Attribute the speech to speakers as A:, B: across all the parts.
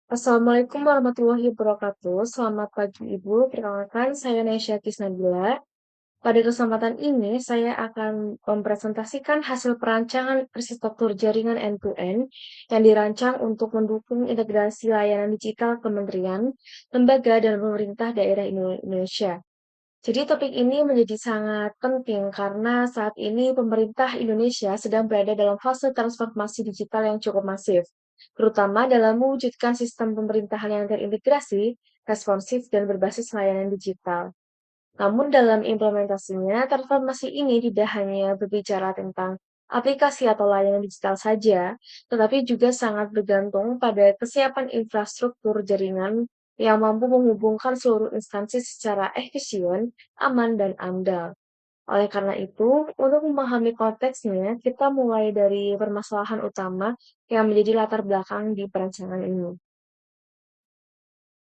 A: Assalamualaikum warahmatullahi wabarakatuh. Selamat pagi Ibu. Perkenalkan, saya Nesya Kisnabila. Pada kesempatan ini, saya akan mempresentasikan hasil perancangan arsitektur jaringan end-to-end yang dirancang untuk mendukung integrasi layanan digital kementerian, lembaga, dan pemerintah daerah Indonesia. Jadi topik ini menjadi sangat penting karena saat ini pemerintah Indonesia sedang berada dalam fase transformasi digital yang cukup masif, terutama dalam mewujudkan sistem pemerintahan yang terintegrasi, responsif, dan berbasis layanan digital. Namun dalam implementasinya, transformasi ini tidak hanya berbicara tentang aplikasi atau layanan digital saja, tetapi juga sangat bergantung pada kesiapan infrastruktur jaringan yang mampu menghubungkan seluruh instansi secara efisien, aman, dan andal. Oleh karena itu, untuk memahami konteksnya, kita mulai dari permasalahan utama yang menjadi latar belakang di perancangan ini.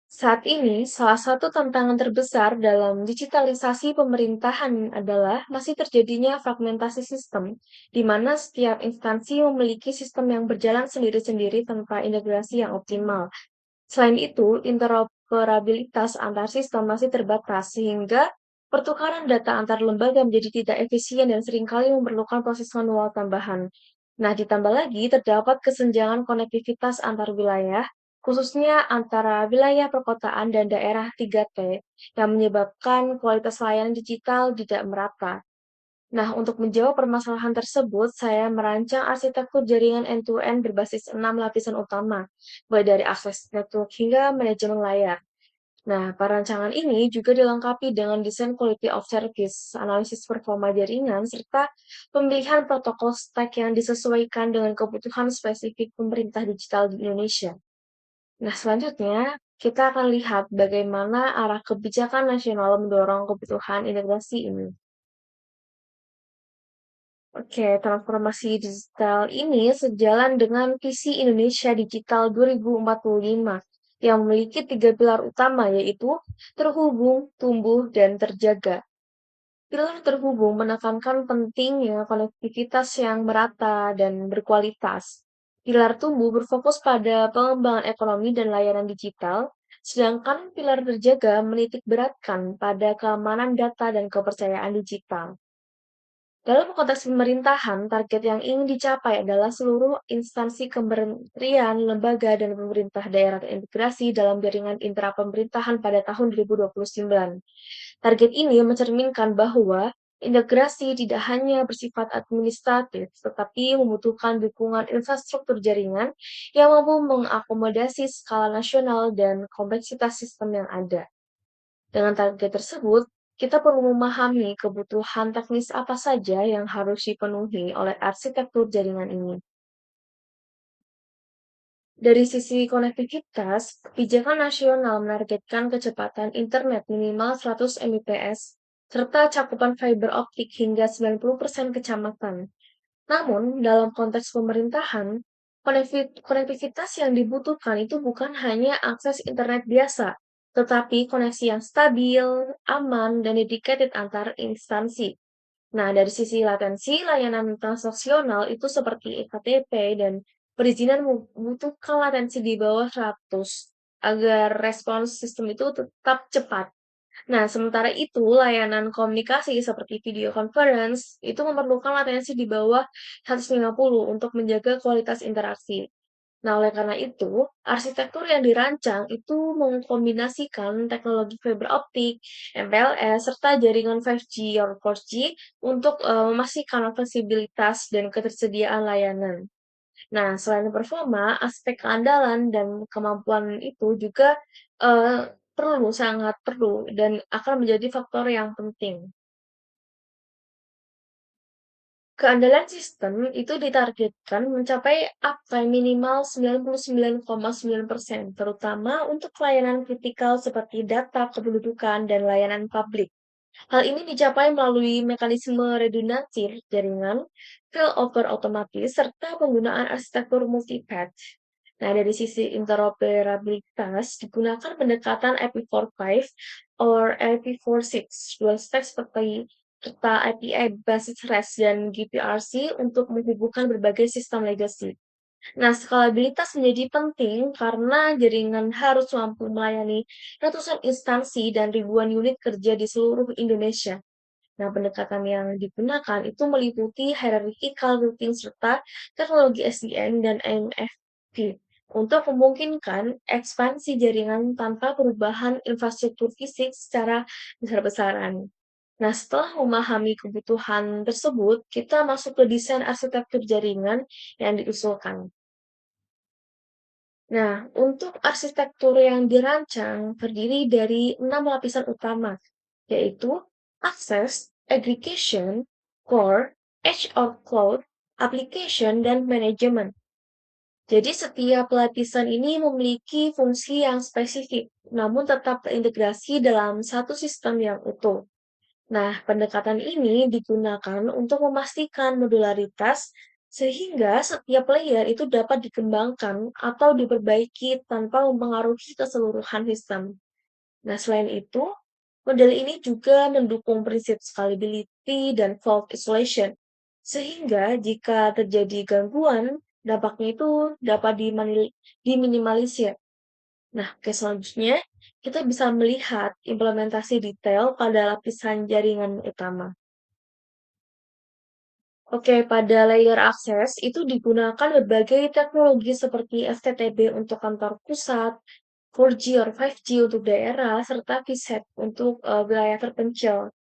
A: Saat ini, salah satu tantangan terbesar dalam digitalisasi pemerintahan adalah masih terjadinya fragmentasi sistem, di mana setiap instansi memiliki sistem yang berjalan sendiri-sendiri tanpa integrasi yang optimal. Selain itu, interoperabilitas antar sistem masih terbatas, sehingga pertukaran data antar lembaga menjadi tidak efisien dan seringkali memerlukan proses manual tambahan. Nah, ditambah lagi, terdapat kesenjangan konektivitas antar wilayah, khususnya antara wilayah perkotaan dan daerah 3T, yang menyebabkan kualitas layanan digital tidak merata. Nah, untuk menjawab permasalahan tersebut, saya merancang arsitektur jaringan end-to-end berbasis 6 lapisan utama, mulai dari akses network hingga manajemen layar. Nah, perancangan ini juga dilengkapi dengan desain quality of service, analisis performa jaringan, serta pemilihan protokol stack yang disesuaikan dengan kebutuhan spesifik pemerintah digital di Indonesia. Nah, selanjutnya kita akan lihat bagaimana arah kebijakan nasional mendorong kebutuhan integrasi ini. Oke, transformasi digital ini sejalan dengan visi Indonesia Digital 2045 yang memiliki tiga pilar utama yaitu terhubung, tumbuh, dan terjaga. Pilar terhubung menekankan pentingnya konektivitas yang merata dan berkualitas. Pilar tumbuh berfokus pada pengembangan ekonomi dan layanan digital, sedangkan pilar terjaga menitik beratkan pada keamanan data dan kepercayaan digital. Dalam konteks pemerintahan, target yang ingin dicapai adalah seluruh instansi kementerian, lembaga, dan pemerintah daerah terintegrasi dalam jaringan intrapemerintahan pada tahun 2029. Target ini mencerminkan bahwa integrasi tidak hanya bersifat administratif, tetapi membutuhkan dukungan infrastruktur jaringan yang mampu mengakomodasi skala nasional dan kompleksitas sistem yang ada. Dengan target tersebut, kita perlu memahami kebutuhan teknis apa saja yang harus dipenuhi oleh arsitektur jaringan ini. Dari sisi konektivitas, kebijakan nasional menargetkan kecepatan internet minimal 100 Mbps serta cakupan fiber optik hingga 90% kecamatan. Namun, dalam konteks pemerintahan, konektivitas yang dibutuhkan itu bukan hanya akses internet biasa, tetapi koneksi yang stabil, aman, dan dedicated antar instansi. Nah, dari sisi latensi, layanan transaksional itu seperti eKTP dan perizinan membutuhkan latensi di bawah 100 agar respons sistem itu tetap cepat. Nah, sementara itu, layanan komunikasi seperti video conference itu memerlukan latensi di bawah 150 untuk menjaga kualitas interaksi. Nah, oleh karena itu, arsitektur yang dirancang itu mengkombinasikan teknologi fiber optik, MPLS, serta jaringan 5G atau 4G untuk memastikan fleksibilitas dan ketersediaan layanan. Nah, selain performa, aspek keandalan dan kemampuan itu juga sangat perlu dan akan menjadi faktor yang penting. Keandalan sistem itu ditargetkan mencapai uptime minimal 99,9%, terutama untuk layanan kritikal seperti data kependudukan dan layanan publik. Hal ini dicapai melalui mekanisme redundansi jaringan, failover otomatis, serta penggunaan arsitektur multipath. Nah, dari sisi interoperabilitas, digunakan pendekatan IP45 or IP46, dual stack seperti serta API basis REST dan GPRC untuk menghubungkan berbagai sistem legacy. Nah, skalabilitas menjadi penting karena jaringan harus mampu melayani ratusan instansi dan ribuan unit kerja di seluruh Indonesia. Nah, pendekatan yang digunakan itu meliputi hierarchical routing serta teknologi SDN dan NFV untuk memungkinkan ekspansi jaringan tanpa perubahan infrastruktur fisik secara besar-besaran. Nah, setelah memahami kebutuhan tersebut, kita masuk ke desain arsitektur jaringan yang diusulkan. Nah, untuk arsitektur yang dirancang terdiri dari 6 lapisan utama, yaitu akses, aggregation, core, edge or cloud, application, dan manajemen. Jadi setiap lapisan ini memiliki fungsi yang spesifik, namun tetap terintegrasi dalam satu sistem yang utuh. Nah, pendekatan ini digunakan untuk memastikan modularitas sehingga setiap layer itu dapat dikembangkan atau diperbaiki tanpa mempengaruhi keseluruhan sistem. Nah, selain itu, model ini juga mendukung prinsip scalability dan fault isolation, sehingga jika terjadi gangguan, dampaknya itu dapat diminimalisir. Nah, selanjutnya kita bisa melihat implementasi detail pada lapisan jaringan utama. Oke, pada layer akses itu digunakan berbagai teknologi seperti FTTB untuk kantor pusat, 4G or 5G untuk daerah, serta VSAT untuk wilayah terpencil.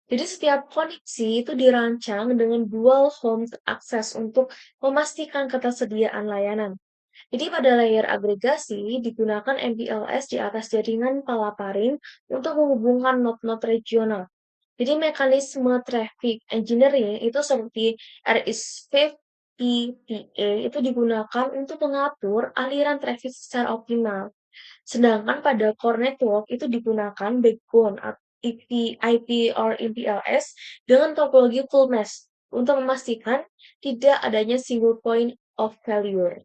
A: Jadi setiap koneksi itu dirancang dengan dual home access untuk memastikan ketersediaan layanan. Jadi pada layer agregasi digunakan MPLS di atas jaringan palaparing untuk menghubungkan node-node regional. Jadi mekanisme traffic engineering itu seperti RISC-V PPA itu digunakan untuk mengatur aliran traffic secara optimal. Sedangkan pada core network itu digunakan backbone IP or MPLS dengan topologi full mesh untuk memastikan tidak adanya single point of failure.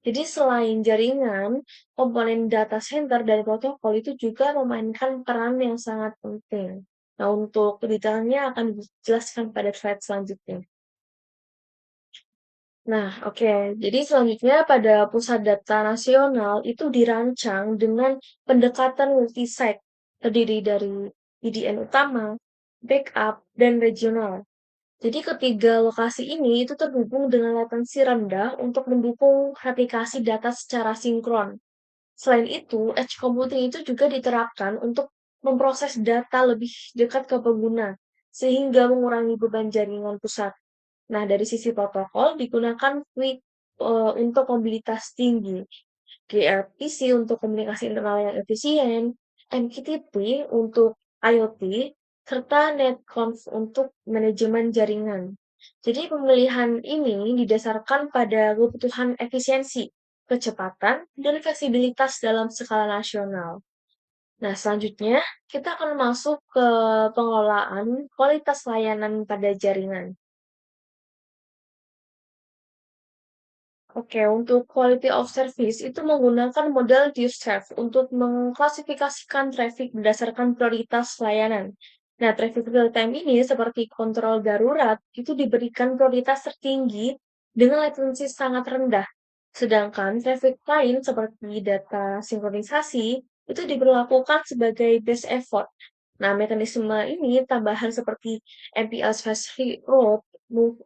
A: Jadi selain jaringan, komponen data center dan protokol itu juga memainkan peran yang sangat penting. Nah, untuk detailnya akan dijelaskan pada slide selanjutnya. Nah, oke. Jadi selanjutnya pada pusat data nasional itu dirancang dengan pendekatan multi-site, terdiri dari IDN utama, backup, dan regional. Jadi ketiga lokasi ini itu terhubung dengan latensi rendah untuk mendukung replikasi data secara sinkron. Selain itu, edge computing itu juga diterapkan untuk memproses data lebih dekat ke pengguna, sehingga mengurangi beban jaringan pusat. Nah, dari sisi protokol digunakan QUIC untuk mobilitas tinggi, gRPC untuk komunikasi internal yang efisien, MQTT untuk IoT, serta NetConf untuk manajemen jaringan. Jadi pemilihan ini didasarkan pada kebutuhan efisiensi, kecepatan, dan fleksibilitas dalam skala nasional. Nah, selanjutnya kita akan masuk ke pengelolaan kualitas layanan pada jaringan. Oke, untuk quality of service itu menggunakan model DuServe untuk mengklasifikasikan traffic berdasarkan prioritas layanan. Nah, traffic real time ini seperti kontrol darurat itu diberikan prioritas tertinggi dengan latensi sangat rendah. Sedangkan traffic lain seperti data sinkronisasi itu diberlakukan sebagai best effort. Nah, mekanisme ini tambahan seperti MPLS fast reroute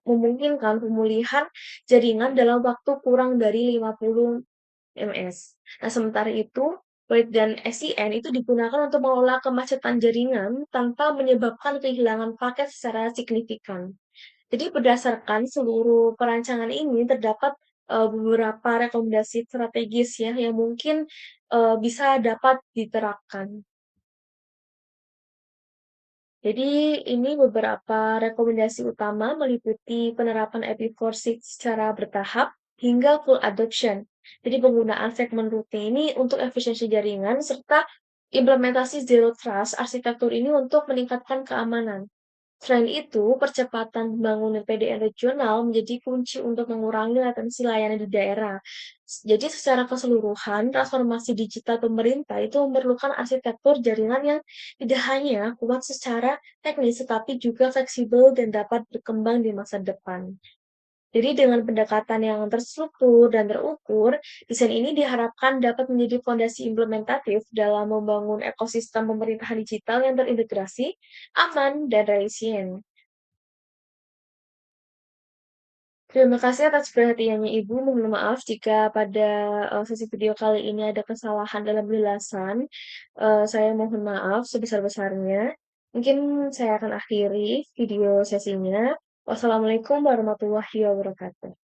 A: memungkinkan pemulihan jaringan dalam waktu kurang dari 50 ms. Nah, sementara itu, Void dan SCN itu digunakan untuk mengelola kemacetan jaringan tanpa menyebabkan kehilangan paket secara signifikan. Jadi berdasarkan seluruh perancangan ini terdapat beberapa rekomendasi strategis ya yang mungkin bisa dapat diterapkan. Jadi ini beberapa rekomendasi utama meliputi penerapan IP46 secara bertahap hingga full adoption. Jadi penggunaan segmen routing ini untuk efisiensi jaringan serta implementasi zero trust arsitektur ini untuk meningkatkan keamanan. Selain itu, percepatan pembangunan PDN regional menjadi kunci untuk mengurangi latensi layanan di daerah. Jadi secara keseluruhan, transformasi digital pemerintah itu memerlukan arsitektur jaringan yang tidak hanya kuat secara teknis, tetapi juga fleksibel dan dapat berkembang di masa depan. Jadi dengan pendekatan yang terstruktur dan terukur, desain ini diharapkan dapat menjadi fondasi implementatif dalam membangun ekosistem pemerintahan digital yang terintegrasi, aman, dan resilient. Terima kasih atas perhatiannya Ibu. Mohon maaf jika pada sesi video kali ini ada kesalahan dalam penjelasan. Saya mohon maaf sebesar-besarnya. Mungkin saya akan akhiri video sesinya. Wassalamualaikum warahmatullahi wabarakatuh.